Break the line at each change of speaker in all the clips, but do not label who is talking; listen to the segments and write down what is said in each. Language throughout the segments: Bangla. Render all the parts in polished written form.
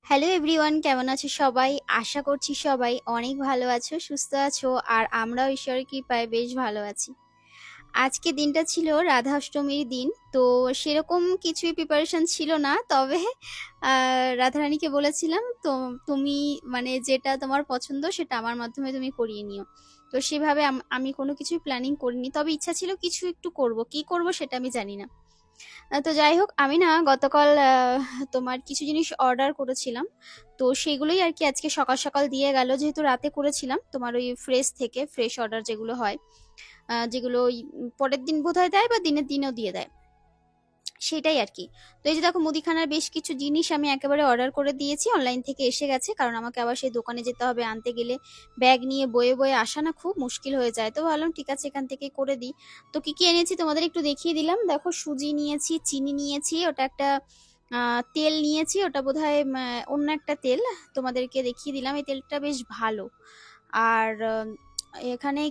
হ্যালো এভরিওয়ান, কেমন আছো সবাই? আশা করছি সবাই অনেক ভালো আছো, সুস্থ আছো। আর আমরাও ঈশ্বরের কৃপায় বেশ ভালো আছি। আজকে দিনটা ছিল রাধা অষ্টমীর দিন। তো সেরকম কিছুই প্রিপারেশন ছিল না, তবে রাধারানীকে বলেছিলাম তো তুমি মানে যেটা তোমার পছন্দ সেটা আমার মাধ্যমে তুমি করিয়ে নিও। তো সেভাবে আমি কোনো কিছুই প্ল্যানিং করিনি, তবে ইচ্ছা ছিল কিছু একটু করব, কি করব সেটা আমি জানি না। তো যাই হোক, আমি না গতকাল তোমার কিছু জিনিস অর্ডার করেছিলাম। তো সেগুলোই আর কি আজকে সকাল সকাল দিয়ে গেল, যেহেতু রাতে করেছিলাম তোমার ওই ফ্রেশ অর্ডার যেগুলো হয়, যেগুলো ওই পরের দিন বোধহয় দেয় বা দিনের দিনও দিয়ে দেয়, সেটাই আর কি। তো এই যে দেখো, মুদিখানার বেশ কিছু জিনিস আমি একেবারে অর্ডার করে দিয়েছি, অনলাইন থেকে এসে গেছে। কারণ আমাকে আবার সেই দোকানে যেতে হবে, আনতে গেলে ব্যাগ নিয়ে বয়ে বয়ে আসা না খুব মুশকিল হয়ে যায়। তো ভাবলাম ঠিক আছে, এখান থেকেই করে দিই। তো কি কি এনেছি তোমাদের একটু দেখিয়ে দিলাম। দেখো, সুজি নিয়েছি, চিনি নিয়েছি, ওটা একটা তেল নিয়েছি, ওটা বোধহয় অন্য একটা তেল। তোমাদেরকে দেখিয়ে দিলাম, এই তেলটা বেশ ভালো। আর এখানে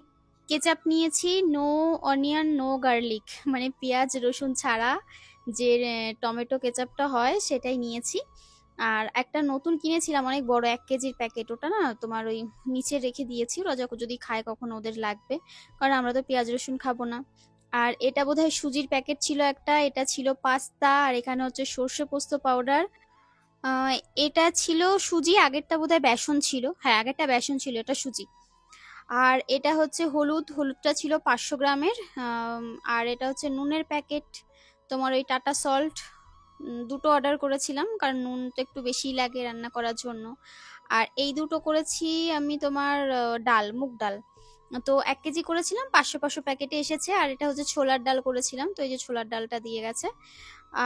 কেচাপ নিয়েছি, নো অনিয়ন নো গার্লিক, মানে পেঁয়াজ রসুন ছাড়া যে টমেটো কেচাপটা হয় সেটাই নিয়েছি। আর একটা নতুন কিনেছিলাম অনেক বড় 1 কেজির প্যাকেট, ওটা না তোমার ওই নিচে রেখে দিয়েছি, ওরা যখন যদি খায় কখনো ওদের লাগবে, কারণ আমরা তো পেঁয়াজ রসুন খাবো না। আর এটা বোধহয় সুজির প্যাকেট ছিল একটা, এটা ছিল পাস্তা, আর এখানে হচ্ছে সর্ষে পোস্ত পাউডার। আহ এটা ছিল সুজি, আগেরটা বোধহয় বেসন ছিল, হ্যাঁ আগেরটা বেসন ছিল, এটা সুজি। আর এটা হচ্ছে হলুদ, হলুদটা ছিল 500 গ্রামের। আর এটা হচ্ছে নুনের প্যাকেট, তোমার ওই টাটা সল্ট। দুটো অর্ডার করেছিলাম, কারণ নুন তো একটু বেশিই লাগে রান্না করার জন্য। আর এই দুটো করেছি আমি তোমার ডাল, মুগ ডাল। তো 1 কেজি করেছিলাম, 500 500 প্যাকেটে এসেছে। আর এটা হচ্ছে ছোলার ডাল করেছিলাম, তো এই যে ছোলার ডালটা দিয়ে গেছে।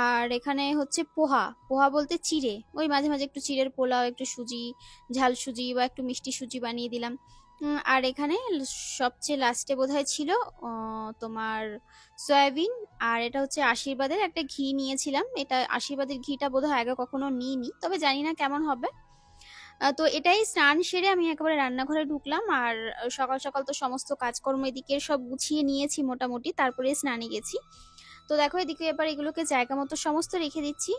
আর এখানে হচ্ছে পোহা, পোহা বলতে চিড়ে, ওই মাঝে মাঝে একটু চিড়ের পোলাও, একটু সুজি, ঝাল সুজি বা একটু মিষ্টি সুজি বানিয়ে দিলাম। আর এখানে সবচেয়ে লাস্টে বোধহয় ছিল তোমার সয়াবিন। আর এটা হচ্ছে আশীর্বাদের একটা ঘি নিয়েছিলাম, এটা আশীর্বাদের ঘিটা বোধহয় আগে কখনো নিইনি, তবে জানি না কেমন হবে। তো এটাই স্নান সেরে আমি একেবারে রান্নাঘরে ঢুকলাম। আর সকাল সকাল তো সমস্ত কাজকর্ম এদিকে সব গুছিয়ে নিয়েছি মোটামুটি, তারপরে স্নানে গেছি। তো দেখো, এদিকে এবার এগুলোকে জায়গা মতো সমস্ত রেখে দিচ্ছি।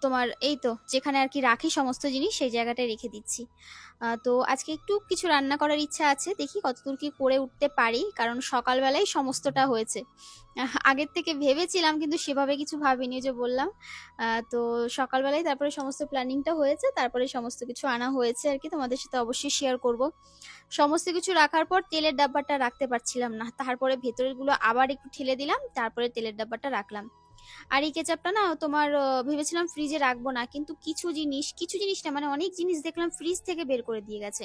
তোমার এই তো যেখানে আর কি রাখি সমস্ত জিনিস, সেই জায়গাটায় রেখে দিচ্ছি। তো আজকে একটু কিছু রান্না করার ইচ্ছা আছে, দেখি কতদূর কি করে উঠতে পারি, কারণ সকালবেলায় সমস্তটা হয়েছে। আগের থেকে ভেবেছিলাম কিন্তু সেভাবে কিছু ভাবিনি, ওই যে বললাম। তো সকালবেলায় তারপরে সমস্ত প্ল্যানিংটা হয়েছে, তারপরে সমস্ত কিছু আনা হয়েছে আর কি, তোমাদের সাথে অবশ্যই শেয়ার করব। সমস্ত কিছু রাখার পর তেলের ডাব্বাটা রাখতে পারছিলাম না, তারপরে ভেতরের গুলো আবার একটু ঠেলে দিলাম, তারপরে তেলের ডাব্বাটা রাখলাম। আর এই কেচাপটা না তোমার ভেবেছিলাম ফ্রিজে রাখবো না, কিন্তু কিছু জিনিস না, মানে অনেক জিনিস দেখলাম ফ্রিজ থেকে বের করে দিয়ে গেছে।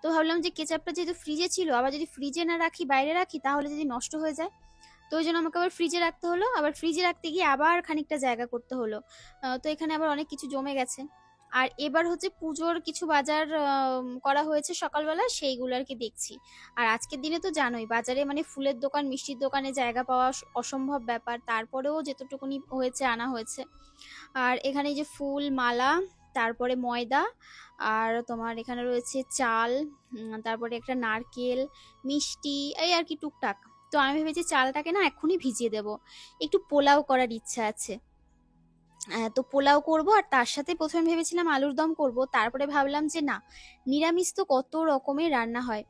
তো ভাবলাম যে কেচাপটা যেহেতু ফ্রিজে ছিল, আবার যদি ফ্রিজে না রাখি বাইরে রাখি তাহলে যদি নষ্ট হয়ে যায়। তো ওই জন্য আমাকে আবার ফ্রিজে রাখতে হলো, আবার ফ্রিজে রাখতে গিয়ে আবার খানিকটা জায়গা করতে হলো। তো এখানে আবার অনেক কিছু জমে গেছে। আর এবার হচ্ছে পুজোর কিছু বাজার করা হয়েছে সকালবেলা, সেইগুলো আর কি দেখছি। আর আজকের দিনে তো জানোই, বাজারে মানে ফুলের দোকান মিষ্টির দোকানে জায়গা পাওয়া অসম্ভব ব্যাপার, তারপরেও যেতটুকুনি হয়েছে আনা হয়েছে। আর এখানে এই যে ফুল মালা, তারপরে ময়দা, আর তোমার এখানে রয়েছে চাল, তারপরে একটা নারকেল, মিষ্টি, এই আর কি টুকটাক। তো আমি ভেবেছি চালটাকে না এক্ষুনি ভিজিয়ে দেব, একটু পোলাও করার ইচ্ছা আছে। তো পোলাও করব, আর তার সাথে প্রথমে ভেবেছিলাম আলুর দম করব, তারপরে ভাবলাম যে না, নিরামিষ তো কত রকমের রান্না হয়।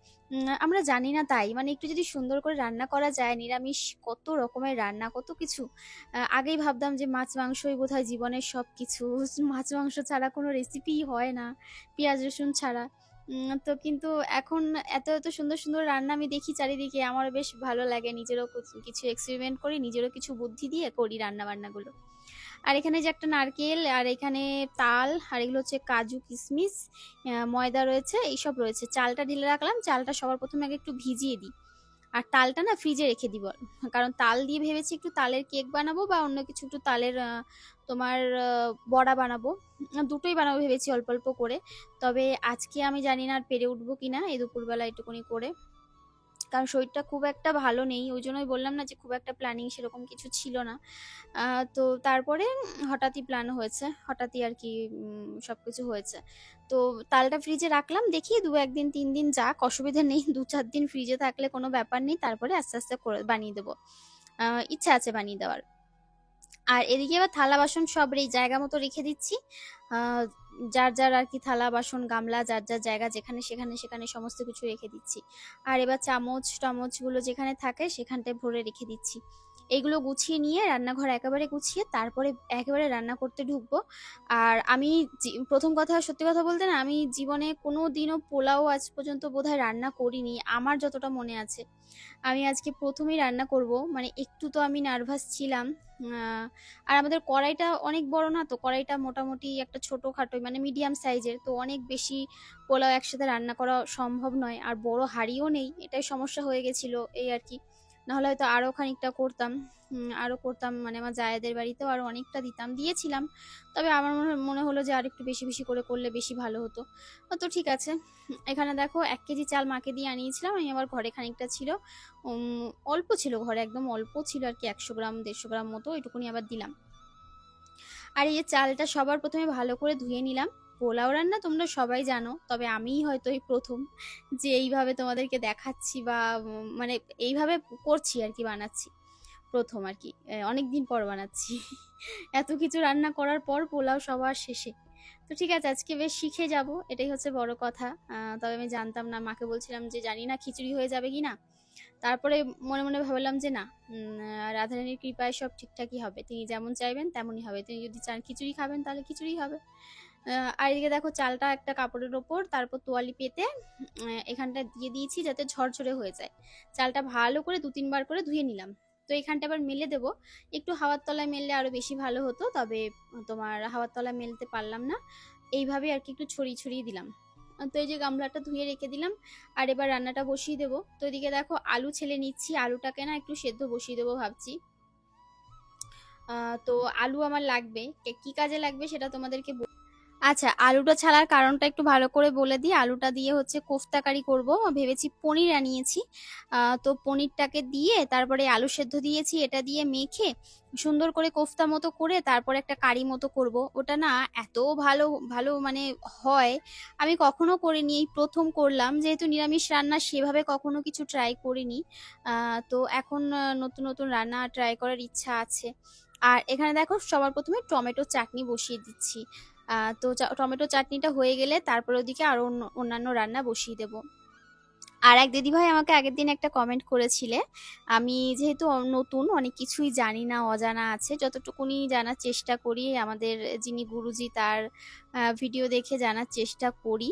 আমরা জানি না, তাই মানে একটু যদি সুন্দর করে রান্না করা যায়, নিরামিষ কত রকমের রান্না, কত কিছু। আগেই ভাবতাম যে মাছ মাংসই বোধহয় জীবনের সব কিছু, মাছ মাংস ছাড়া কোনো রেসিপিই হয় না, পেঁয়াজ রসুন ছাড়া। তো কিন্তু এখন এত এত সুন্দর সুন্দর রান্না আমি দেখি চারিদিকে, আমার বেশ ভালো লাগে, নিজেরও কিছু এক্সপেরিমেন্ট করি, নিজেরও কিছু বুদ্ধি দিয়ে করি রান্না বান্নাগুলো। আর এখানে যে একটা নারকেল, আর এখানে তাল, আর এগুলো হচ্ছে কাজু কিশমিশ, ময়দা রয়েছে, এইসব রয়েছে। চালটা ঢেলে রাখলাম, চালটা সবার প্রথমে আগে একটু ভিজিয়ে দিই। আর তালটা না ফ্রিজে রেখে দিব, কারণ তাল দিয়ে ভেবেছি একটু তালের কেক বানাবো বা অন্য কিছু, একটু তালের তোমার বড়া বানাবো। দুটোই বানাবো ভেবেছি অল্প অল্প করে। তবে আজকে আমি জানি না আর পেরে উঠবো কিনা এই দুপুরবেলা এটুকুনি করে, কারণ শরীরটা খুব একটা ভালো নেই, ওই জন্যই বললাম না যে খুব একটা প্ল্যানিং সেরকম কিছু ছিল না। তো তারপরে হঠাৎই প্ল্যান হয়েছে, হঠাৎই আর কি সবকিছু হয়েছে। তো তালটা ফ্রিজে রাখলাম, দেখি 2 1 দিন 3 দিন যাক, অসুবিধা নেই, 2 4 দিন ফ্রিজে থাকলে কোনো ব্যাপার নেই, তারপরে আস্তে আস্তে করে বানিয়ে দেবো। ইচ্ছা আছে বানিয়ে দেওয়ার। আর এদিকে এবার থালা বাসন সব জায়গা মতো রেখে দিচ্ছি। আহ, যার যার আর কি থালা বাসন গামলা যার যার জায়গা যেখানে সেখানে সেখানে সমস্ত কিছু রেখে দিচ্ছি। আর এবার চামচ টামচ গুলো যেখানে থাকে সেখানটায় ভরে রেখে দিচ্ছি। এইগুলো গুছিয়ে নিয়ে রান্নাঘর একেবারে গুছিয়ে তারপরে একেবারে রান্না করতে ঢুকবো। আর আমি প্রথম কথা সত্যি কথা বলতে না, আমি জীবনে কোনো দিনও পোলাও আজ পর্যন্ত বোধহয় রান্না করিনি আমার যতটা মনে আছে। আমি আজকে প্রথমেই রান্না করব, মানে একটু তো আমি নার্ভাস ছিলাম। আর আমাদের কড়াইটা অনেক বড় না, তো কড়াইটা মোটামুটি একটা ছোটখাটো মানে মিডিয়াম সাইজের, তো অনেক বেশি পোলাও একসাথে রান্না করা সম্ভব নয়। আর বড় হাঁড়িও নেই, এটাই সমস্যা হয়ে গেছিল এই আর কি। নাহলে হয়তো আরো খানিকটা করতাম। আরো করতাম মানে আমার জায়েদের বাড়িতেও আরো অনেকটা দিয়েছিলাম। তবে আমার মনে হলো যে আর একটু বেশি বেশি করে করলে বেশি ভালো হতো। তো ঠিক আছে। এখানে দেখো 1 কেজি চাল মাকে দিয়ে আনিয়েছিলাম আমি, আবার ঘরে খানিকটা ছিল। অল্প ছিল ঘরে, একদম অল্প ছিল আর কি, 100 গ্রাম 150 গ্রাম মতো, এটুকুনি আবার দিলাম। আর এই যে চালটা সবার প্রথমে ভালো করে ধুয়ে নিলাম। পোলাও রান্না তোমরা সবাই জানো, তবে আমিই হয়তো এই প্রথম যে এইভাবে তোমাদেরকে দেখাচ্ছি বা মানে এইভাবে করছি আর কি, বানাচ্ছি প্রথম আর কি। অনেকদিন পর বানাচ্ছি এত কিছু রান্না করার পর পোলাও সবার শেষে। তো ঠিক আছে, আজকে বেশ শিখে যাব, এটাই হচ্ছে বড় কথা। তবে আমি জানতাম না, মাকে বলছিলাম যে জানি না খিচুড়ি হয়ে যাবে কি না। তারপরে মনে মনে ভাবলাম যে না, রাধারানীর কৃপায় সব ঠিকঠাকই হবে, তিনি যেমন চাইবেন তেমনই হবে, তিনি যদি চান খিচুড়ি খাবেন তাহলে খিচুড়ি হবে। আর এদিকে দেখো চালটা একটা কাপড়ের ওপর তারপর তোয়ালি পেতে এখানটা দিয়ে দিয়েছি যাতে ঝরঝরে হয়ে যায়। চালটা ভালো করে 2-3 বার করে ধুয়ে নিলাম। তো এখানটা আবার মেলে দেবো। একটু হাওয়ার তলায় মেললে আরো বেশি ভালো হতো, তবে তোমার হাওয়ার তলায় মেলতে পারলাম না, এইভাবে আর কি একটু ছড়িয়ে ছড়িয়ে দিলাম। তো এই যে গামলাটা ধুয়ে রেখে দিলাম। আর এবার রান্নাটা বসিয়ে দেবো। তো এদিকে দেখো আলু ছেলে নিচ্ছি, আলুটাকে না একটু সেদ্ধ বসিয়ে দেবো ভাবছি। তো আলু আমার লাগবে, কি কাজে লাগবে সেটা তোমাদেরকে আচ্ছা, আলুটা ছাড়ার কারণটা একটু ভালো করে বলে দিই। আলুটা দিয়ে হচ্ছে কোফতা কারি করব ভেবেছি, পনির আনিয়েছি। তো পনিরটাকে দিয়ে তারপরে আলু সেদ্ধ দিয়েছি, এটা দিয়ে মেখে সুন্দর করে কোফতা মতো করে তারপরে একটা কারি মতো করব। ওটা না এত ভালো ভালো মানে হয়, আমি কখনো করিনি, এই প্রথম করলাম, যেহেতু নিরামিষ রান্না সেভাবে কখনো কিছু ট্রাই করিনি। তো এখন নতুন নতুন রান্না ট্রাই করার ইচ্ছা আছে। আর এখানে দেখো সবার প্রথমে টমেটো চাটনি বসিয়ে দিচ্ছি। তো টমেটো চাটনিটা হয়ে গেলে তারপর ওদিকে আরো অন্যান্য রান্না বসিয়ে দেব। আর এক দিদিভাই আমাকে আগের দিন একটা কমেন্ট করেছিলে, আমি যেহেতু নতুন অনেক কিছুই জানি না, অজানা আছে, যতটুকুনি জানার চেষ্টা করি আমাদের যিনি গুরুজি তার ভিডিও দেখে জানার চেষ্টা করি।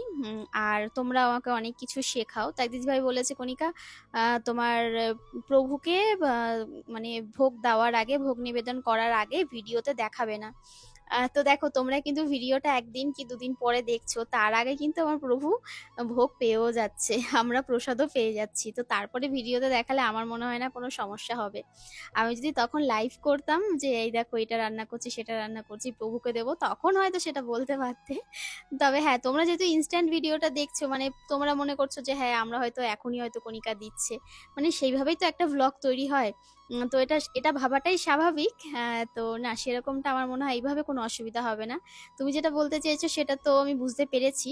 আর তোমরা আমাকে অনেক কিছু শেখাও। তাই দিদিভাই বলেছে, কণিকা তোমার প্রভুকে মানে ভোগ দেওয়ার আগে, ভোগ নিবেদন করার আগে ভিডিওতে দেখাবে না। তো দেখো তোমরা কিন্তু ভিডিওটা 1 দিন কি 2 দিন পরে দেখছো, তার আগে কিন্তু আমার প্রভু ভোগ পেয়েও যাচ্ছে, আমরা প্রসাদও পেয়ে যাচ্ছি। তো তারপরে ভিডিওতে দেখালে আমার মনে হয় না কোনো সমস্যা হবে। আমি যদি তখন লাইভ করতাম যে এই দেখো এটা রান্না করছি সেটা রান্না করছি প্রভুকে দেবো, তখন হয়তো সেটা বলতে পারতে। তবে হ্যাঁ, তোমরা যেহেতু ইনস্ট্যান্ট ভিডিওটা দেখছো, মানে তোমরা মনে করছো যে হ্যাঁ আমরা হয়তো এখনই হয়তো কণিকা দিচ্ছে, মানে সেইভাবেই তো একটা ভ্লগ তৈরি হয়। তো এটা এটা ভাবাটাই স্বাভাবিক। তো না, সেরকমটা আমার মনে হয় এইভাবে কোনো অসুবিধা হবে না। তুমি যেটা বলতে চেয়েছো সেটা তো আমি বুঝতে পেরেছি।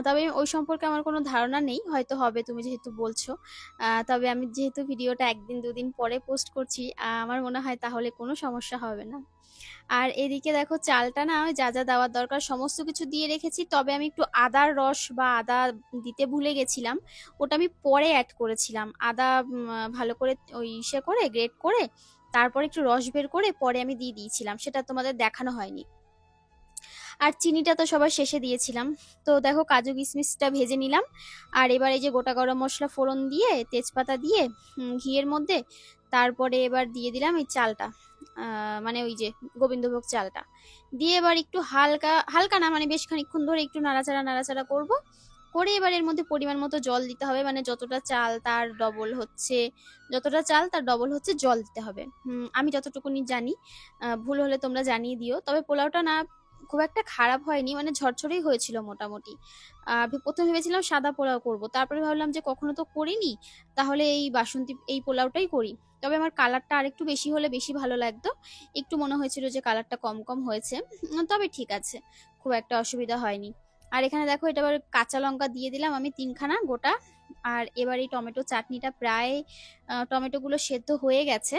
তবে ওই সম্পর্কে আমার কোনো ধারণা নেই, হয়তো হবে তুমি যেহেতু বলছো। তবে আমি যেহেতু ভিডিওটা 1 দিন 2 দিন পরে পোস্ট করছি, আমার মনে হয় তাহলে কোনো সমস্যা হবে না। আর এদিকে দেখো চালটা না যা যা দেওয়ার দরকার সমস্ত কিছু দিয়ে রেখেছি, তবে আমি একটু আদার রস বা আদা দিতে ভুলে গেছিলাম, ওটা আমি পরে অ্যাড করেছিলাম। আদা ভালো করে ওই ইসে করে গ্রেট করে তারপরে একটু রস বের করে পরে আমি দিয়ে দিয়েছিলাম, সেটা তোমাদের দেখানো হয়নি। আর চিনিটা তো সবার শেষে দিয়েছিলাম। তো দেখো কাজু কিশমিশটা ভেজে নিলাম। আর এবার এই যে গোটা গরম মশলা ফোড়ন দিয়ে তেজপাতা দিয়ে ঘিয়ের মধ্যে তারপরে এবার দিয়ে দিলাম এই চালটা, মানে ওই যে গোবিন্দভোগ চালটা দিয়ে এবার একটু হালকা হালকা না মানে বেশ খানিকক্ষণ ধরে একটু নাড়াচাড়া নাড়াচাড়া করব। করে এবার এর মধ্যে পরিমাণ মতো জল দিতে হবে, মানে যতটা চাল তার ডবল হচ্ছে, যতটা চাল তার ডবল হচ্ছে জল দিতে হবে। আমি যতটুকুনি জানি, ভুল হলে তোমরা জানিয়ে দিও। তবে পোলাওটা না খুব একটা খারাপ হয়নি, মানে ঝরঝরেই হয়েছিল মোটামুটি। প্রথমে ভেবেছিলাম সাদা পোলাও করব, তারপরে ভাবলাম যে কখনো তো করিনি, তাহলে এই বাসন্তী এই পোলাওটাই করি। তবে আমার কালারটা আরেকটু বেশি হলে বেশি ভালো লাগতো, একটু মনে হয়েছিল যে কালারটা কম কম হয়েছে। তবে ঠিক আছে, খুব একটা অসুবিধা হয়নি। আর এখানে দেখো এটা আবার কাঁচা লঙ্কা দিয়ে দিলাম আমি 3খানা গোটা। আর এবার এই টমেটো চাটনিটা প্রায় টমেটোগুলো সেদ্ধ হয়ে গেছে।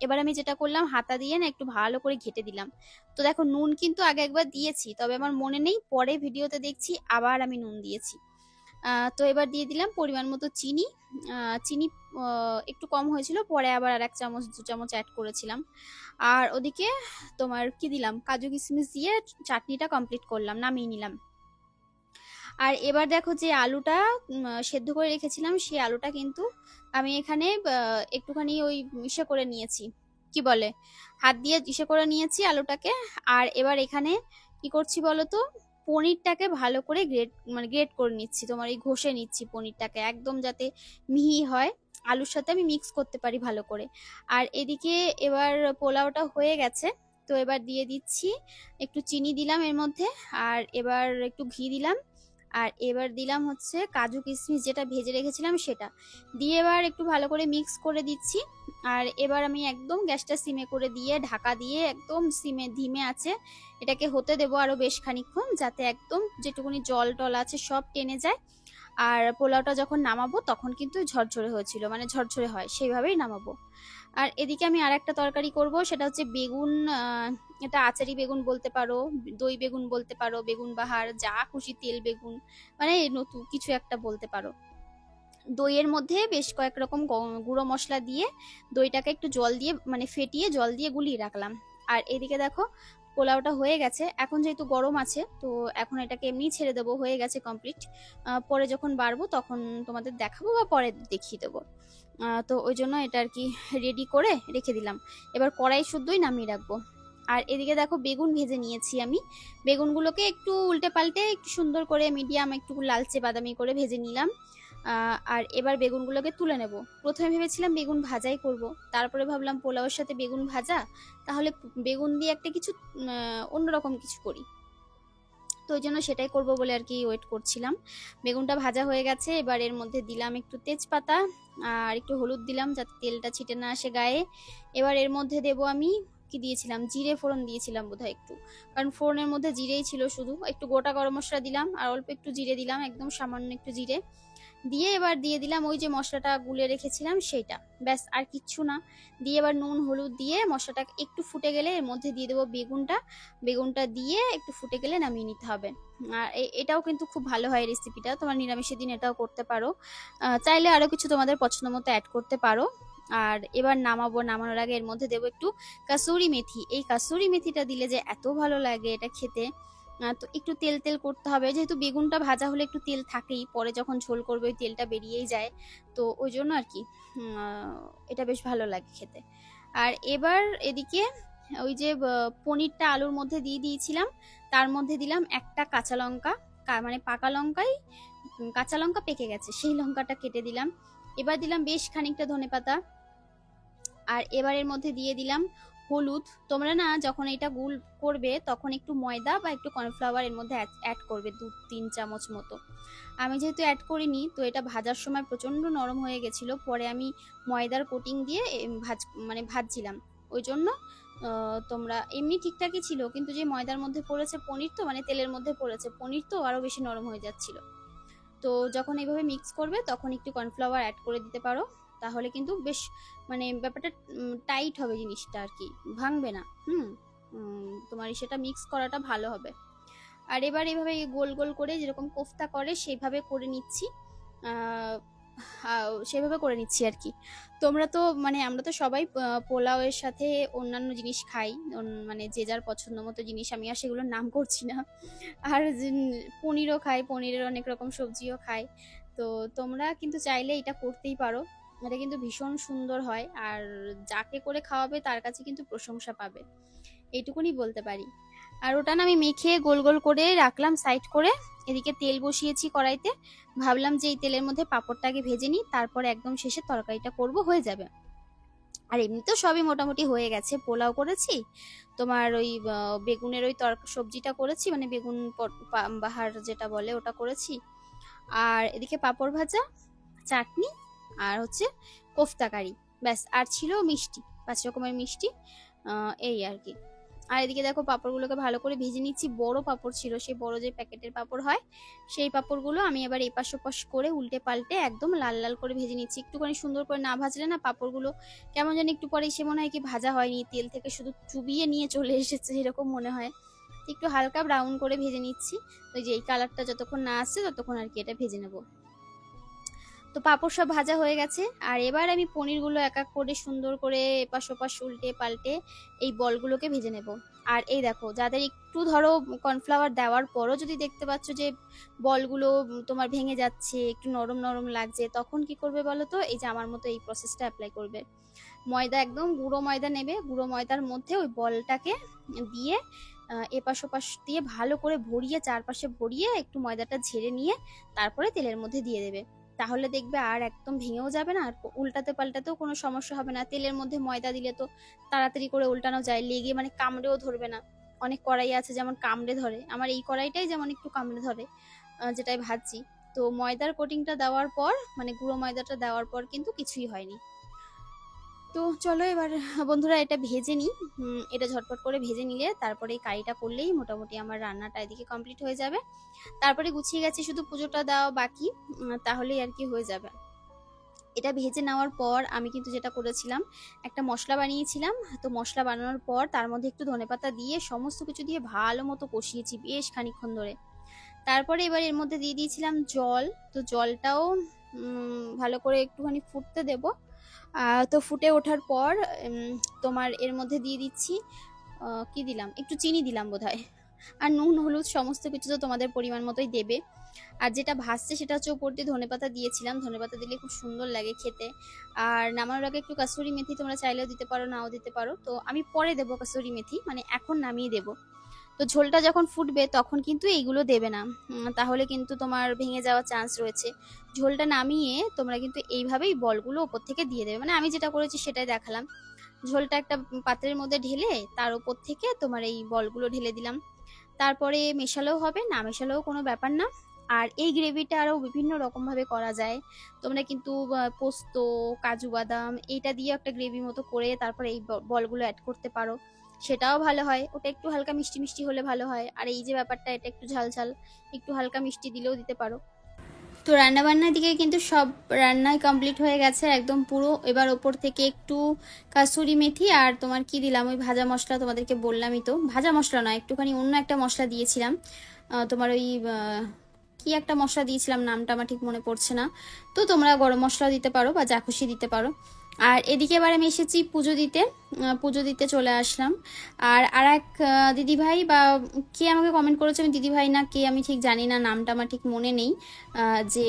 এবার আমি যেটা করলাম, হাতা দিয়ে না একটু ভালো করে ঘেটে দিলাম। তো দেখো, নুন কিন্তু আগে একবার দিয়েছি, তবে আমার মনে নেই, পরে ভিডিওতে দেখছি আবার আমি নুন দিয়েছি। তো এবার দিয়ে দিলাম পরিমাণ মতো চিনি। চিনি একটু কম হয়েছিল, পরে আবার আর 1 চামচ 2 চামচ অ্যাড করেছিলাম। আর ওদিকে তোমার কি দিলাম, কাজু কিশমিশ দিয়ে চাটনিটা কমপ্লিট করলাম, নামিয়ে নিলাম। আর এবার দেখো, যে আলুটা সেদ্ধ করে রেখেছিলাম, সেই আলুটা কিন্তু আমি এখানে একটুখানি ওই ইসে করে নিয়েছি, কি বলে, হাত দিয়ে ইসে করে নিয়েছি আলুটাকে। আর এবার এখানে কি করছি বলো তো, পনিরটাকে ভালো করে গ্রেট করে নিচ্ছি, তোমার এই ঘষে নিচ্ছি পনিরটাকে, একদম যাতে মিহি হয়, আলুর সাথে আমি মিক্স করতে পারি ভালো করে। আর এদিকে এবার পোলাওটা হয়ে গেছে, তো এবার দিয়ে দিচ্ছি, একটু চিনি দিলাম এর মধ্যে, আর এবার একটু ঘি দিলাম, আর এবার দিলাম হচ্ছে কাজু কিশমিশ যেটা ভেজে রেখেছিলাম সেটা দিয়ে এবার একটু ভালো করে মিক্স করে দিচ্ছি। আর এবার আমি একদম গ্যাসটা সিমে করে দিয়ে, ঢাকা দিয়ে একদম সিমে ধিমে আছে এটাকে হতে দেবো আরো বেশ খানিকক্ষণ, যাতে একদম যেটুকুনি জল টল আছে সব টেনে যায়। আর পোলাওটা যখন নামাবো তখন কিন্তু ঝরঝরে হয়েছিল, মানে ঝরঝরে হয় সেইভাবেই নামাবো। আর এদিকে আমি আর একটা তরকারি করব, সেটা হচ্ছে বেগুন। এটা আচারি বেগুন বলতে পারো, দই বেগুন বলতে পারো, বেগুন বাহার, যা খুশি, তেল বেগুন, মানে নতুন কিছু একটা বলতে পারো। দইয়ের মধ্যে বেশ কয়েক রকম গুঁড়ো মশলা দিয়ে দইটাকে একটু জল দিয়ে, মানে ফেটিয়ে জল দিয়ে গুলিয়ে রাখলাম। আর এদিকে দেখো, পোলাওটা হয়ে গেছে, এখন যেহেতু গরম আছে তো এখন এটাকে এমনি ছেড়ে দেবো, হয়ে গেছে কমপ্লিট। পরে যখন বাড়বো তখন তোমাদের দেখাবো বা পরে দেখিয়ে দেবো। তো ওই জন্য এটা আর কি রেডি করে রেখে দিলাম, এবার কড়াই শুদ্ধই নামিয়ে রাখবো। আর এদিকে দেখো, বেগুন ভেজে নিয়েছি আমি, বেগুনগুলোকে একটু উল্টে পাল্টে একটু সুন্দর করে মিডিয়াম একটু লালচে বাদামি করে ভেজে নিলাম। আর এবার বেগুনগুলোকে তুলে নেব। প্রথমে ভেবেছিলাম বেগুন ভাজাই করব, তারপরে ভাবলাম পোলাওয়ের সাথে বেগুন ভাজা, তাহলে বেগুন দিয়ে একটা কিছু অন্যরকম কিছু করি, তো ওই জন্য সেটাই করব বলে আর কি ওয়েট করছিলাম। বেগুনটা ভাজা হয়ে গেছে, এবার এর মধ্যে দিলাম একটু তেজপাতা আর একটু হলুদ দিলাম, যাতে তেলটা ছিটে না আসে গায়ে। এবার এর মধ্যে দেব আমি, কি দিয়েছিলাম, জিরে ফোড়ন দিয়েছিলাম বোধহয় একটু, কারণ ফোড়নের মধ্যে জিরেই ছিল শুধু, একটু গোটা গরম মশলা দিলাম আর অল্প একটু জিরে দিলাম, একদম সামান্য একটু জিরে দিয়ে এবার দিয়ে দিলাম ওই যে মশলাটা গুলে রেখেছিলাম সেইটা, ব্যাস আর কিচ্ছু না। দিয়ে এবার নুন হলুদ দিয়ে মশলাটা একটু ফুটে গেলে এর মধ্যে দিয়ে দেবো বেগুনটা, বেগুনটা দিয়ে একটু ফুটে গেলে নামিয়ে নিতে হবে। আর এটাও কিন্তু খুব ভালো হয় রেসিপিটা, তোমার নিরামিষের দিন এটাও করতে পারো, চাইলে আরো কিছু তোমাদের পছন্দ মতো অ্যাড করতে পারো। আর এবার নামাবো, নামানোর আগে এর মধ্যে দেবো একটু কাসুরি মেথি, এই কাসুরি মেথিটা দিলে যে এত ভালো লাগে এটা খেতে। তো একটু তেল তেল করতে হবে, যেহেতু বেগুনটা ভাজা হলে একটু তেল থাকেই, পরে যখন ঝোল করবে ওই তেলটা বেরিয়েই যায়, তো ওই জন্য আর কি এটা বেশ ভালো লাগে খেতে। আর এবার এদিকে ওই যে পনিরটা আলুর মধ্যে দিয়ে দিয়েছিলাম, তার মধ্যে দিলাম একটা কাঁচা লঙ্কা, মানে পাকা লঙ্কাই, কাঁচা লঙ্কা পেকে গেছে সেই লঙ্কাটা কেটে দিলাম। এবার দিলাম বেশ খানিকটা ধনেপাতা। আর এবার এর মধ্যে দিয়ে দিলাম হলুদ। তোমরা না যখন এটা গুল করবে তখন একটু ময়দা বা একটু কর্নফ্লাওয়ার এর মধ্যে অ্যাড করবে, 2-3 চামচ মতো। আমি যেহেতু অ্যাড করিনি, তো এটা ভাজার সময় প্রচন্ড নরম হয়ে গেছিল, পরে আমি ময়দার কোটিং দিয়ে মানে ভাজছিলাম, ওই জন্য তোমরা এমনি ঠিকঠাকই ছিল, কিন্তু যে ময়দার মধ্যে পড়েছে পনির, তো মানে তেলের মধ্যে পড়েছে পনির, তো আরো বেশি নরম হয়ে যাচ্ছিল। তো যখন এইভাবে মিক্স করবে তখন একটু কর্নফ্লাওয়ার অ্যাড করে দিতে পারো, তাহলে কিন্তু বেশ মানে ব্যাপারটা টাইট হবে জিনিসটা আর কি, ভাঙবে না। তোমার সেটা মিক্স করাটা ভালো হবে। আর এবার এভাবে গোল গোল করে যেরকম কোফতা করে সেইভাবে করে নিচ্ছি, সেভাবে করে নিচ্ছি আর কি। তোমরা তো মানে আমরা তো সবাই পোলাওয়ের সাথে অন্যান্য জিনিস খাই, মানে যে যার পছন্দ মতো জিনিস, আমি আর সেগুলোর নাম করছি না। আর পনিরও খাই, পনিরের অনেক রকম সবজিও খাই। তো তোমরা কিন্তু চাইলে এটা করতেই পারো, এটা কিন্তু ভীষণ সুন্দর হয়, আর যাকে করে খাওয়াবে তার কাছে কিন্তু প্রশংসা পাবে, এইটুকুনি বলতে পারি। আর ওটা না আমি মেখে গোল গোল করে রাখলাম সাইড করে। এদিকে তেল বসিয়েছি কড়াইতে, ভাবলাম যে এই তেলের মধ্যে পাঁপড়টাকে ভেজে নিই, তারপরে একদম শেষে তরকারিটা করব, হয়ে যাবে। আর এমনি তো সবই মোটামুটি হয়ে গেছে, পোলাও করেছি, তোমার ওই বেগুনের ওই সবজিটা করেছি, মানে বেগুন বাহার যেটা বলে ওটা করেছি, আর এদিকে পাঁপড় ভাজা, চাটনি, আর হচ্ছে কোফতা কারি, ব্যাস। আর ছিল মিষ্টি, 5 রকমের মিষ্টি, এই আর কি। আর এদিকে দেখো পাঁপড়গুলোকে ভালো করে ভেজে নিচ্ছি। বড় পাঁপড় ছিল, সেই বড় যে প্যাকেটের পাঁপড় হয় সেই পাঁপড়গুলো আমি এবার এপাশ ওপাশ করে উল্টে পাল্টে একদম লাল লাল করে ভেজে নিচ্ছি। একটুখানি সুন্দর করে না ভাজলে না পাঁপড়গুলো কেমন যেন একটু পরে সে মনে হয় কি ভাজা হয়নি, তেল থেকে শুধু চুবিয়ে নিয়ে চলে এসেছে এরকম মনে হয়। একটু হালকা ব্রাউন করে ভেজে নিচ্ছি। ওই যে এই কালারটা যতক্ষণ না আসছে ততক্ষণ আর কি এটা ভেজে নেবো। তো পাঁপড় সব ভাজা হয়ে গেছে। আর এবার আমি পনিরগুলো এক এক করে সুন্দর করে এপাশ ওপাশ উল্টে পাল্টে এই বলগুলোকে ভেজে নেব। আর এই দেখো, যাদের একটু ধরো কর্নফ্লাওয়ার দেওয়ার পরও যদি দেখতে পাচ্ছ যে বলগুলো তোমার ভেঙে যাচ্ছে, একটু নরম নরম লাগছে, তখন কি করবে বলো তো? এই যে আমার মতো এই প্রসেসটা অ্যাপ্লাই করবে। ময়দা, একদম গুঁড়ো ময়দা নেবে, গুঁড়ো ময়দার মধ্যে ওই বলটাকে দিয়ে এপাশ ওপাশ দিয়ে ভালো করে ভরিয়ে, চারপাশে ভরিয়ে একটু ময়দাটা ঝেড়ে নিয়ে তারপরে তেলের মধ্যে দিয়ে দেবে। তাহলে দেখবে আর একদম ভেঙেও যাবে না, আর উল্টাতে পাল্টাতেও কোনো সমস্যা হবে না। তেলের মধ্যে ময়দা দিলে তো তাড়াতাড়ি করে উল্টানো যায়, লেগে মানে কামড়েও ধরবে না। অনেক কড়াই আছে যেমন কামড়ে ধরে, আমার এই কড়াইটাই যেমন একটু কামড়ে ধরে, যেটাই ভাজছি। তো ময়দার কোটিংটা দেওয়ার পর, মানে গুঁড়ো ময়দাটা দেওয়ার পর কিন্তু কিছুই হয়নি। তো চলো এবার বন্ধুরা এটা ভেজে নিই। এটা ঝটপট করে ভেজে নিলে তারপরে এই কারিটা করলেই মোটামুটি আমার রান্নাটা এদিকে কমপ্লিট হয়ে যাবে। তারপরে গুছিয়ে গেছে, শুধু পুজোটা দেওয়া বাকি, তাহলেই আর কি হয়ে যাবে। এটা ভেজে নেওয়ার পর আমি কিন্তু যেটা করেছিলাম, একটা মশলা বানিয়েছিলাম। তো মশলা বানানোর পর তার মধ্যে একটু ধনেপাতা দিয়ে সমস্ত কিছু দিয়ে ভালো মতো কষিয়েছি বেশ খানিকক্ষণ ধরে। তারপরে এবার এর মধ্যে দিয়ে দিয়েছিলাম জল। তো জলটাও ভালো করে একটুখানি ফুটতে দেব। তো ফুটে ওঠার পর তোমার এর মধ্যে দিয়ে দিচ্ছি, কি দিলাম, একটু চিনি দিলাম বোধহয়, আর নুন হলুদ সমস্ত কিছু তো তোমাদের পরিমাণ মতোই দেবে। আর যেটা ভাজছে সেটা হচ্ছে ওপর দিয়ে ধনেপাতা দিয়েছিলাম, ধনেপাতা দিলে খুব সুন্দর লাগে খেতে। আর নামানোর আগে একটু কাসুরি মেথি তোমরা চাইলেও দিতে পারো, নাও দিতে পারো। তো আমি পরে দেবো কাসুরি মেথি, মানে এখন নামিয়ে দেবো। তো ঝোলটা যখন ফুটবে তখন কিন্তু এইগুলো দেবে না, তাহলে কিন্তু তোমার ভেঙে যাওয়ার চান্স রয়েছে। ঝোলটা নামিয়ে তোমরা কিন্তু এইভাবেই বলগুলো ওপর থেকে দিয়ে দেবে, মানে আমি যেটা করেছি সেটাই দেখালাম। ঝোলটা একটা পাত্রের মধ্যে ঢেলে তার উপর থেকে তোমার এই বলগুলো ঢেলে দিলাম। তারপরে মেশালেও হবে, না মেশালেও কোনো ব্যাপার না। আর এই গ্রেভিটা আরও বিভিন্ন রকমভাবে করা যায়। তোমরা কিন্তু পোস্ত, কাজু বাদাম এইটা দিয়ে একটা গ্রেভি মতো করে তারপরে এই বলগুলো অ্যাড করতে পারো, সেটাও ভালো হয়। ওটা একটু হালকা মিষ্টি মিষ্টি হলে ভালো হয়। আর এই যে ব্যাপারটা, এটা একটু ঝাল ঝাল, একটু হালকা মিষ্টি দিলেও দিতে পারো। তো রান্নাবান্নার দিকে কিন্তু সব রান্নাই কমপ্লিট হয়ে গেছে একদম পুরো। এবার ওপর থেকে একটু কাসুরি মেথি আর তোমার কি দিলাম, ওই ভাজা মশলা, তোমাদেরকে বললামই তো, ভাজা মশলা নয়, একটুখানি অন্য একটা মশলা দিয়েছিলাম। তোমার ওই কি একটা মশলা দিয়েছিলাম, নামটা আমার ঠিক মনে পড়ছে না। তো তোমরা গরম মশলাও দিতে পারো বা যা খুশি দিতে পারো। আর এদিকে এবার আমি এসেছি পুজো দিতে, পুজো দিতে চলে আসলাম। আর এক দিদিভাই বা কে আমাকে কমেন্ট করেছে, আমি দিদিভাই না কে আমি ঠিক জানি না, নামটা আমার ঠিক মনে নেই, যে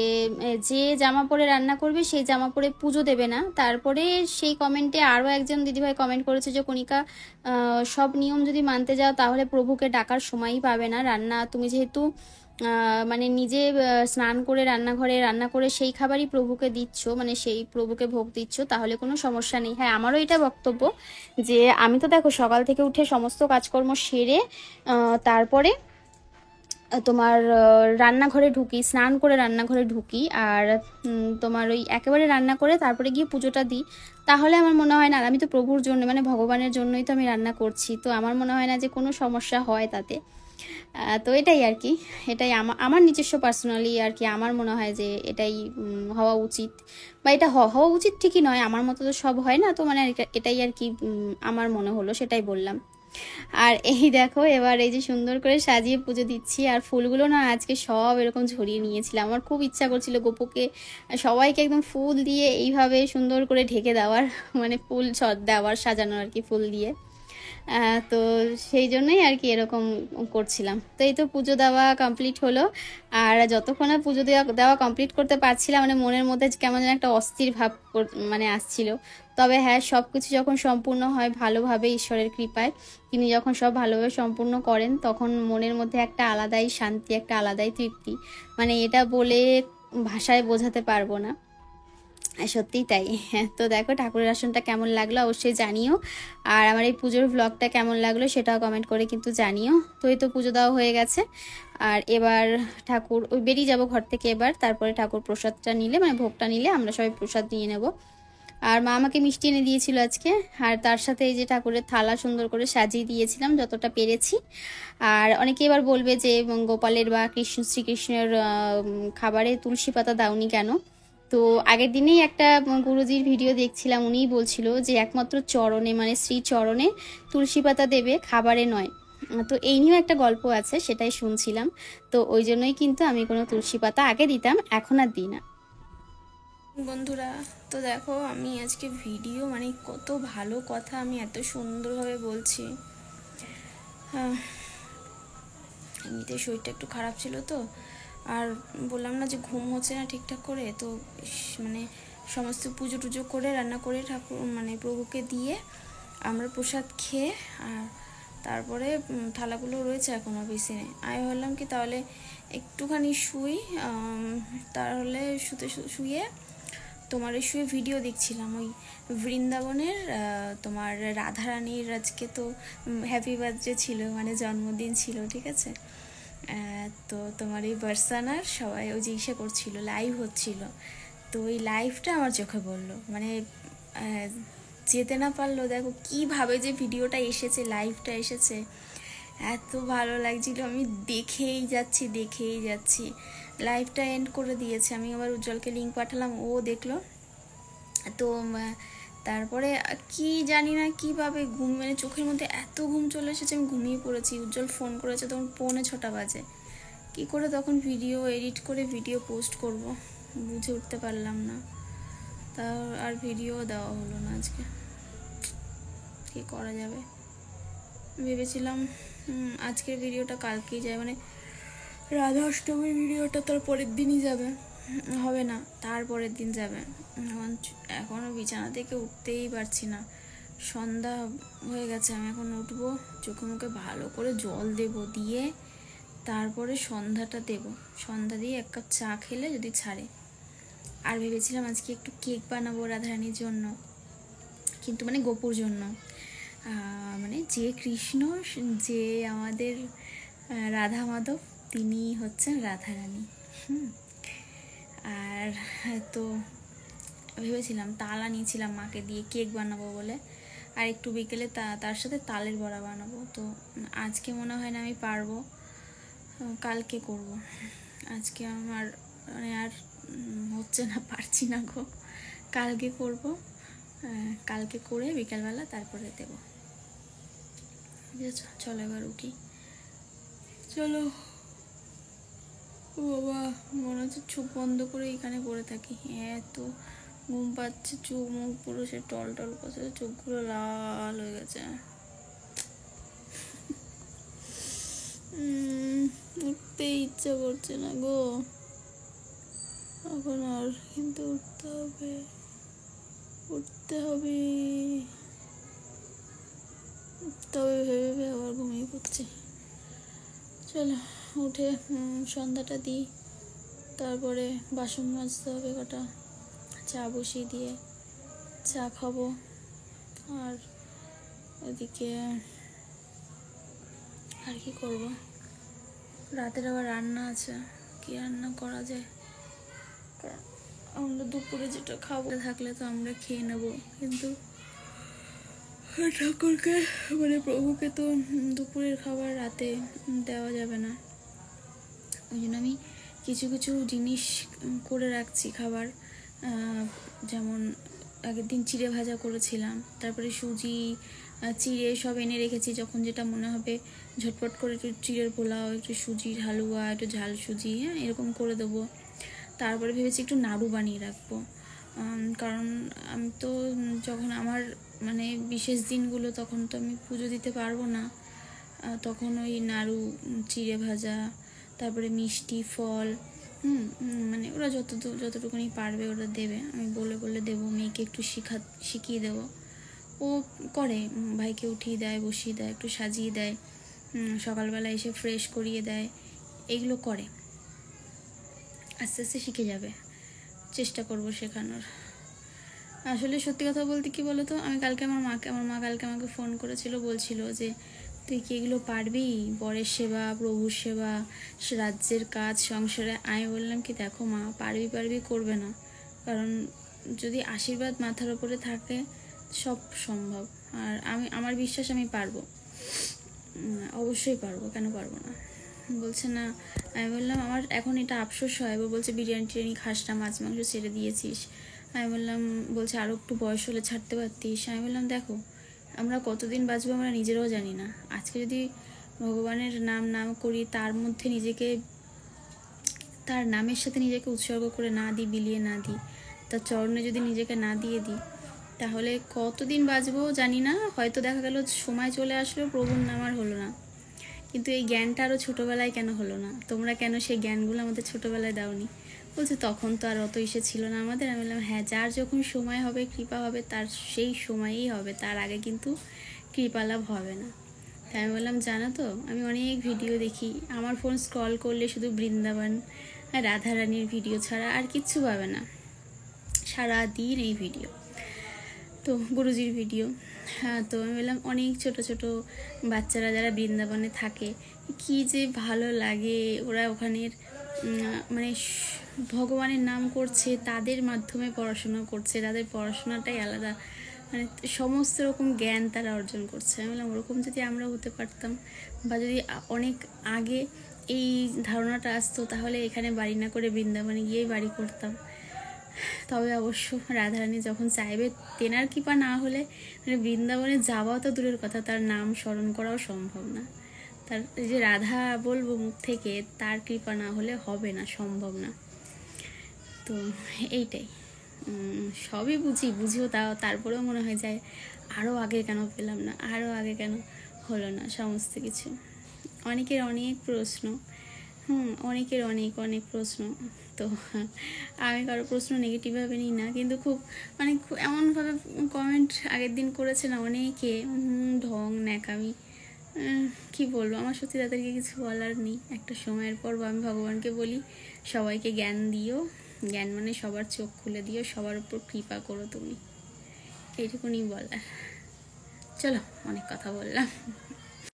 যে জামা পরে রান্না করবে সেই জামা পরে পুজো দেবে না। তারপরে সেই কমেন্টে আরও একজন দিদিভাই কমেন্ট করেছে যে কণিকা, সব নিয়ম যদি মানতে যাও তাহলে প্রভুকে ডাকার সময়ই পাবে না। রান্না তুমি যেহেতু মানে নিজে স্নান করে রান্নাঘরে রান্না করে সেই খাবারই প্রভুকে দিচ্ছ, মানে সেই প্রভুকে ভোগ দিচ্ছ, তাহলে কোনো সমস্যা নেই। হ্যাঁ, আমারও এটা বক্তব্য যে আমি তো দেখো সকাল থেকে উঠে সমস্ত কাজকর্ম সেরে তারপরে তোমার রান্নাঘরে ঢুকি, স্নান করে রান্নাঘরে ঢুকি, আর তোমার ওই একেবারে রান্না করে তারপরে গিয়ে পুজোটা দিই। তাহলে আমার মনে হয় না, আমি তো প্রভুর জন্য মানে ভগবানের জন্যই তো আমি রান্না করছি, তো আমার মনে হয় না যে কোনো সমস্যা হয় তাতে। তো এটাই আর কি, এটাই আমার নিজস্ব পার্সোনালি আর কি, আমার মনে হয় যে এটাই হওয়া উচিত, বা এটা হওয়া উচিত ঠিকই নয়, আমার মতো তো সব হয় না, তো মানে এটাই আর কি আমার মনে হলো, সেটাই বললাম। আর এই দেখো এবার এই যে সুন্দর করে সাজিয়ে পুজো দিচ্ছি। আর ফুলগুলো না আজকে সব এরকম ঝরিয়ে নিয়েছিলাম, আমার খুব ইচ্ছা করছিল গোপুকে সবাইকে একদম ফুল দিয়ে এইভাবে সুন্দর করে ঢেকে দেওয়ার, মানে ফুল দেওয়ার, সাজানোর আর কি ফুল দিয়ে। তো সেই জন্যই আর কি এরকম করছিলাম। তো এই তো পুজো দেওয়া কমপ্লিট হলো। আর যতক্ষণ না পুজো দেওয়া কমপ্লিট করতে পারছিলাম, মানে মনের মধ্যে কেমন যেন একটা অস্থির ভাব মানে আসছিল। তবে হ্যাঁ, সব কিছু যখন সম্পূর্ণ হয় ভালোভাবে ঈশ্বরের কৃপায়, তিনি যখন সব ভালোভাবে সম্পূর্ণ করেন, তখন মনের মধ্যে একটা আলাদাই শান্তি, একটা আলাদাই তৃপ্তি, মানে এটা বলে ভাষায় বোঝাতে পারবো না। সত্যিই তাই। হ্যাঁ, তো দেখো ঠাকুরের আসনটা কেমন লাগলো অবশ্যই জানিও। আর আমার এই পুজোর ভ্লগটা কেমন লাগলো সেটাও কমেন্ট করে কিন্তু জানিও। তো এই তো পুজো দেওয়া হয়ে গেছে। আর এবার ঠাকুর বেরিয়ে যাব ঘর থেকে এবার, তারপরে ঠাকুর প্রসাদটা নিলে, মানে ভোগটা নিলে আমরা সবাই প্রসাদ নিয়ে নেব। আর মা আমাকে মিষ্টি এনে দিয়েছিল আজকে, আর তার সাথে এই যে ঠাকুরের থালা সুন্দর করে সাজিয়ে দিয়েছিলাম যতটা পেরেছি। আর অনেকে এবার বলবে যে গোপালের বা শ্রীকৃষ্ণের খাবারে তুলসী পাতা দাওনি কেন। তো আগের দিনেই একটা গুরুজির ভিডিও দেখছিলাম, উনিই বলছিল যে একমাত্র চরণে মানে শ্রী চরণে তুলসী পাতা দেবে, খাবারে নয়। তো এই নিয়েও একটা গল্প আছে, সেটাই শুনছিলাম। তো ওই জন্যই কিন্তু আমি কোনো তুলসী পাতা আগে দিতাম, এখন আর দিই না।
বন্ধুরা, তো দেখো আমি আজকে ভিডিও মানে কত ভালো কথা আমি এত সুন্দরভাবে বলছি। এমনিতে শরীরটা একটু খারাপ ছিল তো, আর বললাম না যে ঘুম হচ্ছে না ঠিকঠাক করে, তো মানে সমস্ত পুজো টুজো করে রান্না করে ঠাকুর মানে প্রভুকে দিয়ে আমরা প্রসাদ খেয়ে আর তারপরে থালাগুলো রয়েছে এখনও বেসিনে। আমি ভাবলাম কি তাহলে একটুখানি শুই, তাহলে শুয়ে তোমার শুয়ে ভিডিও দেখছিলাম ওই বৃন্দাবনের। তোমার রাধারানীর আজকে তো হ্যাপি বার্থডে ছিল, মানে জন্মদিন ছিল, ঠিক আছে। তো তোমার এই বার্সানার সবাই ওই যে ইসে করছিল, লাইভ হচ্ছিল। তো ওই লাইভটা আমার চোখে পড়লো, মানে যেতে না পারলো। দেখো কীভাবে যে ভিডিওটা এসেছে, লাইভটা এসেছে, এত ভালো লাগছিল, আমি দেখেই যাচ্ছি। লাইভটা এন্ড করে দিয়েছে, আমি আবার উজ্জ্বলকে লিঙ্ক পাঠালাম, ও দেখলো। তো তারপরে কি জানি না কীভাবে ঘুম, মানে চোখের মধ্যে এত ঘুম চলে এসেছে, আমি ঘুমিয়ে পড়েছি। উজ্জ্বল ফোন করেছে তখন 6:45 বাজে। কী করে তখন ভিডিও এডিট করে ভিডিও পোস্ট করব বুঝে উঠতে পারলাম না। তা আর ভিডিও দেওয়া হলো না আজকে, কী করা যাবে। ভেবেছিলাম আজকের ভিডিওটা কালকেই যায়, মানে রাধা অষ্টমীর ভিডিওটা তার পরের দিনই যাবে, হবে না, তারপরের দিন যাবে। এখনও বিছানা থেকে উঠতেই পারছি না, সন্ধ্যা হয়ে গেছে। আমি এখন উঠবো, চোখে মুখে ভালো করে জল দেব, দিয়ে তারপরে সন্ধ্যাটা দেব। সন্ধ্যা দিয়ে 1 কাপ চা খেলে যদি ছাড়ে। আর ভেবেছিলাম আজকে একটু কেক বানাবো রাধারানীর জন্য, কিন্তু মানে গোপুর জন্য, মানে যে কৃষ্ণ, যে আমাদের রাধা মাধব, তিনি হচ্ছেন রাধারানী। আর তো ভেবেছিলাম তাল আনিয়েছিলাম মাকে দিয়ে কেক বানাবো বলে, আর একটু বিকেলে তার সাথে তালের বড়া বানাবো। তো আজকে মনে হয় না আমি পারবো, কালকে করব। আজকে আমার মানে আর হচ্ছে না, পারছি না গো, কালকে করব। কালকে করে বিকালবেলা তারপরে দেব। চলো এবার উঠি, চলো। বাবা, মনে হচ্ছে চোখ বন্ধ করে এখানে পড়ে থাকি, এত ঘুম পাচ্ছে, চোখ মুখ পুরো সে টল করছে, চোখগুলো লাল হয়ে গেছে। উঠতে ইচ্ছা করছে না গো এখন আর, কিন্তু উঠতে হবে, তবে ভেবে আবার ঘুমিয়ে পড়ছি। চলো উঠে সন্ধ্যাটা দিই, তারপরে বাসন মাজতে হবে কটা, চা বসিয়ে দিয়ে চা খাবো। আর ওদিকে আর কি করব, রাতের আবার রান্না আছে, কি রান্না করা যায়। আমরা দুপুরে যেটা খাবো থাকলে তো আমরা খেয়ে নেব, কিন্তু ঠাকুরকে মানে প্রভুকে তো দুপুরের খাবার রাতে দেওয়া যাবে না। ওই জন্য আমি কিছু কিছু জিনিস করে রাখছি খাবার, যেমন আগের দিন চিড়ে ভাজা করেছিলাম, তারপরে সুজি চিড়ে সব এনে রেখেছি, যখন যেটা মনে হবে ঝটপট করে একটু চিড়ের পোলাও, একটু সুজির হালুয়া, একটু ঝাল সুজি, হ্যাঁ এরকম করে দেবো। তারপরে ভেবেছি একটু নাড়ু বানিয়ে রাখবো, কারণ আমি তো যখন আমার মানে বিশেষ দিনগুলো তখন তো আমি পুজো দিতে পারবো না, তখন ওই নাড়ু, চিড়ে ভাজা, তারপরে মিষ্টি ফল, মানে ওরা যতটুকুনি পারবে ওরা দেবে, আমি বলে দেবো, মেয়েকে একটু শিখিয়ে দেবো। ও করে, ভাইকে উঠিয়ে দেয়, বসিয়ে দেয়, একটু সাজিয়ে দেয়, সকালবেলা এসে ফ্রেশ করিয়ে দেয়, এগুলো করে। আস্তে আস্তে শিখে যাবে, চেষ্টা করবো শেখানোর। আসলে সত্যি কথা বলতে কি বলো তো, আমি কালকে আমার মা কালকে আমাকে ফোন করেছিল, বলছিল যে তুই কি এগুলো পারবি, বরের সেবা, প্রভুর সেবা, রাজ্যের কাজ, সংসারে। আমি বললাম কি দেখো মা, পারবি করবে না, কারণ যদি আশীর্বাদ মাথার উপরে থাকে সব সম্ভব। আর আমার বিশ্বাস আমি পারবো, অবশ্যই পারবো, কেন পারবো না। বলছে না, আমি বললাম আমার এখন এটা আফসোস হয়। বলছে বিরিয়ানি টিরিয়ানি খাস না, মাছ মাংস ছেড়ে দিয়েছিস। আমি বললাম, বলছে আরও একটু বয়স হলে ছাড়তে পারতিস। আমি বললাম দেখো, আমরা কতদিন বাঁচবো আমরা নিজেরাও জানি না। আজকে যদি ভগবানের নাম করি, তার মধ্যে নিজেকে, তার নামের সাথে নিজেকে উৎসর্গ করে না দিই, বিলিয়ে না দিই, তার চরণে যদি নিজেকে না দিয়ে দিই, তাহলে কতদিন বাঁচবো জানি না। হয়তো দেখা গেল সময় চলে আসলো, প্রভুর নাম আর হলো না। কিন্তু এই জ্ঞানটা আরও ছোটোবেলায় কেন হলো না? তোমরা কেন সেই জ্ঞানগুলো আমাদের ছোটোবেলায় দাওনি? বলছে তখন তো আর অত ইসে ছিল না আমাদের। আমি বললাম হ্যাঁ, যার যখন সময় হবে, কৃপা হবে, তার সেই সময়ই হবে, তার আগে কিন্তু কৃপা লাভ হবে না। তাই আমি বললাম জানো তো, আমি অনেক ভিডিও দেখি, আমার ফোন স্ক্রল করলে শুধু বৃন্দাবন আর রাধারানীর ভিডিও ছাড়া আর কিচ্ছু পাবে না। সারাদিন এই ভিডিও, তো গুরুজির ভিডিও। হ্যাঁ, তো আমি বললাম অনেক ছোট ছোট বাচ্চারা যারা বৃন্দাবনে থাকে, কি যে ভালো লাগে। ওরা ওখানের মানে ভগবানের নাম করছে, তাদের মাধ্যমে পড়াশোনা করছে, তাদের পড়াশোনাটাই আলাদা, মানে সমস্ত রকম জ্ঞান তারা অর্জন করছে। আমি বললাম ওরকম যদি আমরা হতে পারতাম, বা যদি অনেক আগে এই ধারণাটা আসতো, তাহলে এখানে বাড়ি না করে বৃন্দাবনে গিয়েই বাড়ি করতাম। তবে অবশ্য রাধারানী যখন চাইবে, তেনার কৃপা না হলে মানে বৃন্দাবনে যাওয়া তো দূরের কথা, তার নাম স্মরণ করাও সম্ভব না। তার যে রাধা বলবো মুখ থেকে, তার কৃপা না হলে হবে না, সম্ভব না। তো এইটাই, সবই বুঝিও তারপরেও মনে হয় যায় আরও আগে কেন পেলাম না, আরও আগে কেন হলো না সমস্ত কিছু। অনেকের অনেক প্রশ্ন, অনেকের অনেক প্রশ্ন। তো আমি কারো প্রশ্ন নেগেটিভভাবে নিই না, কিন্তু খুব মানে এমনভাবে কমেন্ট আগের দিন করেছে না অনেকে, ঢং ন্যাকামি, কি বলবো, আমার সত্যি তাদেরকে কিছু বলার নেই। একটা সময়ের পর আমি ভগবানকে বলি সবাইকে জ্ঞান দিও, জ্ঞান মানে সবার চোখ খুলে দিও, সবার উপর কৃপা করো তুমি, এইটুকুনি বলার। চলো, অনেক কথা বললাম।